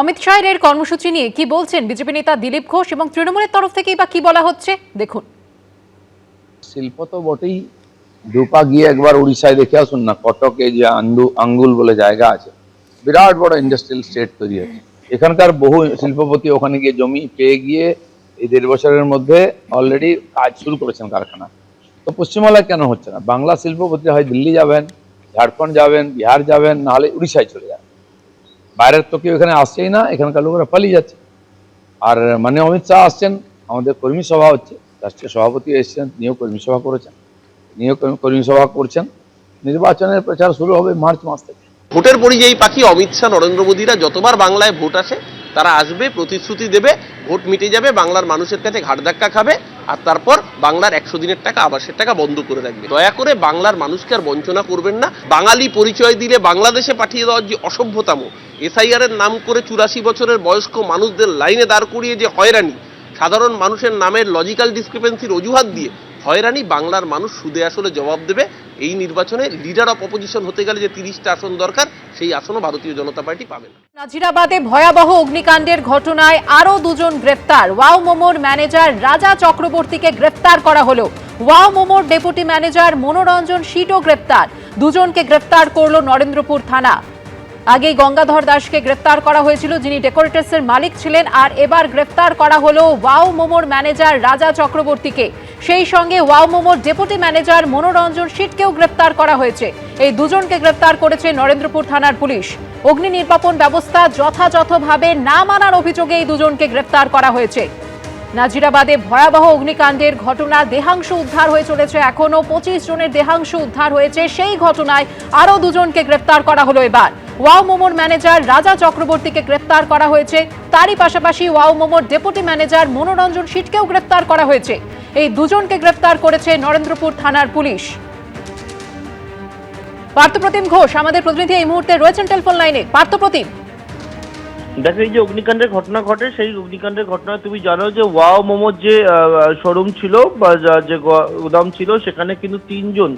অমিত শাহের এর কর্মসূচি নিয়ে কি বলছেন বিজেপি নেতা দিলীপ ঘোষ এবং তৃণমূলের তরফ থেকেই বা কি বলা হচ্ছে দেখুন। শিল্প তো বটেই, দুপা গিয়ে একবার উড়িষ্যায় দেখে আসুন না। কটকে যে আঙ্গুল বলে জায়গা আছে, বিরাট বড় ইন্ডাস্ট্রিয়াল স্টেট তৈরি হয়েছে। এখানকার বহু শিল্পপতি ওখানে গিয়ে জমি পেয়ে গিয়ে এই 1.5 বছরের মধ্যে অলরেডি কাজ শুরু করেছেন কারখানা। তো পশ্চিমবাংলায় কেন হচ্ছে না? বাংলা শিল্পপতি হয় দিল্লি যাবেন, ঝাড়খণ্ড যাবেন, বিহার যাবেন, নাহলে উড়িষ্যায় চলে যাবেন। বাইরের তো কেউ এখানে আসছেই না, এখানকার লোকেরা পালিয়ে যাচ্ছে। আর মানে অমিত শাহ আসছেন, আমাদের কর্মী সভা হচ্ছে, রাষ্ট্রীয় সভাপতি এসেছেন, তিনিও কর্মী সভা করেছেন, তিনিও কর্মী সভা করছেন। নির্বাচনের প্রচার শুরু হবে মার্চ মাস থেকে। ভোটের পরিযায়ী পাখি অমিত শাহ, নরেন্দ্র মোদীরা যতবার বাংলায় ভোট আসে তারা আসবে, প্রতিশ্রুতি দেবে, ভোট মিটে যাবে, বাংলার মানুষের কাছে ঘাট ধাক্কা খাবে, আর তারপর বাংলার 100 দিনের টাকা, আবাসের টাকা বন্ধ করে রাখবে। দয়া করে বাংলার মানুষকে আর বঞ্চনা করবেন না। বাঙালি পরিচয় দিলে বাংলাদেশে পাঠিয়ে দেওয়ার যে অসভ্যতাম, এসআইআর এর নাম করে 84 বছরের বয়স্ক মানুষদের লাইনে দাঁড় করিয়ে যে হয়রানি, সাধারণ মানুষের নামের লজিক্যাল ডিসক্রিপেন্সির অজুহাত দিয়ে হয়রানি, বাংলার মানুষ সুদে আসলে জবাব দেবে। এই নির্বাচনে লিডার অফ অপোজিশন হতে গেলে যে 30টা আসন দরকার, সেই আসনও ভারতীয় জনতা পার্টি পাবে না। নাজিরাবাদে ভয়াবহ অগ্নিকাণ্ডের ঘটনায় আরো দুজন গ্রেফতার। ওয়াও মোমোর ম্যানেজার রাজা চক্রবর্তীকে গ্রেফতার করা হলো। ওয়াও মোমোর ডেপুটি ম্যানেজার মনোরঞ্জন শীটও গ্রেফতার। দুজনকে গ্রেফতার করলো নরেন্দ্রপুর থানা। আগে গঙ্গাধর দাসকে গ্রেফতার করা হয়েছিল, যিনি ডেকোরেটার্সের মালিক ছিলেন, আর এবার গ্রেফতার করা হলো ওয়াও মোমোর ম্যানেজার রাজা চক্রবর্তীকে। সেই সঙ্গে ওয়াও মোমোর ডেপুটি ম্যানেজার মনোরঞ্জন শীটকেও গ্রেফতার করা হয়েছে। এই দুজনকে গ্রেফতার করেছে নরেন্দ্রপুর থানার পুলিশ। অগ্নি নির্বাপন ব্যবস্থা যথাযথভাবে না মানার অভিযোগে এই দুজনকে গ্রেফতার করা হয়েছে। নাজিরাবাদে ভয়াবহ অগ্নিকাণ্ডের ঘটনা, দেহাংশ উদ্ধার হয়ে চলেছে। এখনো 25 জনের দেহাংশ উদ্ধার হয়েছে। সেই ঘটনায় আরো দুজনকে গ্রেফতার করা হলো এবার। ওয়াও মোমোর ম্যানেজার রাজা চক্রবর্তীকে গ্রেফতার করা হয়েছে। তারই পাশাপাশি ওয়াও মোমোর ডেপুটি ম্যানেজার মনোরঞ্জন শীটকেও গ্রেফতার করা হয়েছে। এই দুজনকে গ্রেফতার করেছে নরেন্দ্রপুর থানার পুলিশ। পার্থপ্রতিম ঘোষ আমাদের প্রতিনিধি এই মুহূর্তে রয়েছেন টেলিফোন লাইনে। পার্থপ্রতিম, দেখো, এই যে অগ্নিকাণ্ডের ঘটনা ঘটে, সেই অগ্নিকাণ্ডের ঘটনা তুমি জানো যে ওয়াও মোমোর যে শোরুম ছিল বা যে গোদাম ছিল, সেখানে কিন্তু 3 জন,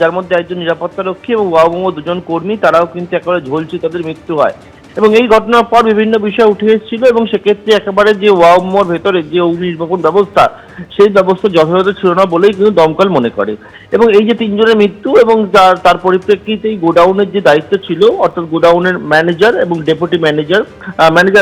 যার মধ্যে একজন নিরাপত্তা রক্ষী এবং ওয়াও মোমো 2 জন কর্মী, তারাও কিন্তু একেবারে ঝলছে, তাদের মৃত্যু হয়। এবং এই ঘটনার পর বিভিন্ন বিষয় উঠে এসেছিল এবং সেক্ষেত্রে একেবারে যে ওয়াও মোমোর ভেতরে যে অগ্নি নির্বাপন ব্যবস্থা, সেই ব্যবস্থা যথাযথ ছিল না বলেই কিন্তু দমকল মনে করে। এবং এই যে 3 জনের মৃত্যু এবং তার পরিপ্রেক্ষিতে এই গোডাউনের যে দায়িত্ব ছিল, অর্থাৎ গোডাউনের ম্যানেজার এবং ডেপুটি ম্যানেজার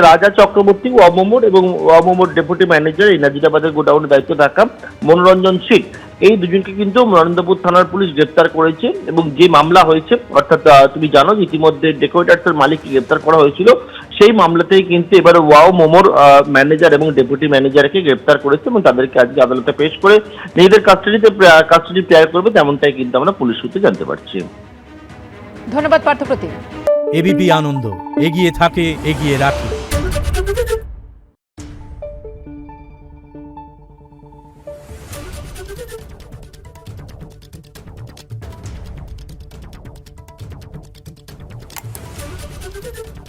রাজা চক্রবর্তী ওয়াও মোমোর এবং ওয়াও মোমোর ডেপুটি ম্যানেজার এই নাজিরাবাদের গোডাউনের দায়িত্ব থাকা মনোরঞ্জন শীট, এই দুজনকে কিন্তু নরেন্দ্রপুর থানার পুলিশ গ্রেপ্তার করেছে। এবং যে মামলা হয়েছে, অর্থাৎ তুমি জানো যে ইতিমধ্যে ডেকোরেটার্সের মালিককে গ্রেপ্তার করা হয়েছিল, সেই মামলাতেই কিন্তু এবার ওয়াও মোমোর ম্যানেজার এবং ডেপুটি ম্যানেজারকে গ্রেপ্তার করেছে এবং তাদেরকে আজকে আদালতে পেশ করে নিজেদের কাস্টাডি প্রেয়ার করবে, তেমনটাই কিন্তু আমরা পুলিশ সূত্রে জানতে পারছি। ধন্যবাদ পার্থপ্রতিম। এবিপি আনন্দ, এগিয়ে থাকে, এগিয়ে রাখে। Thank you.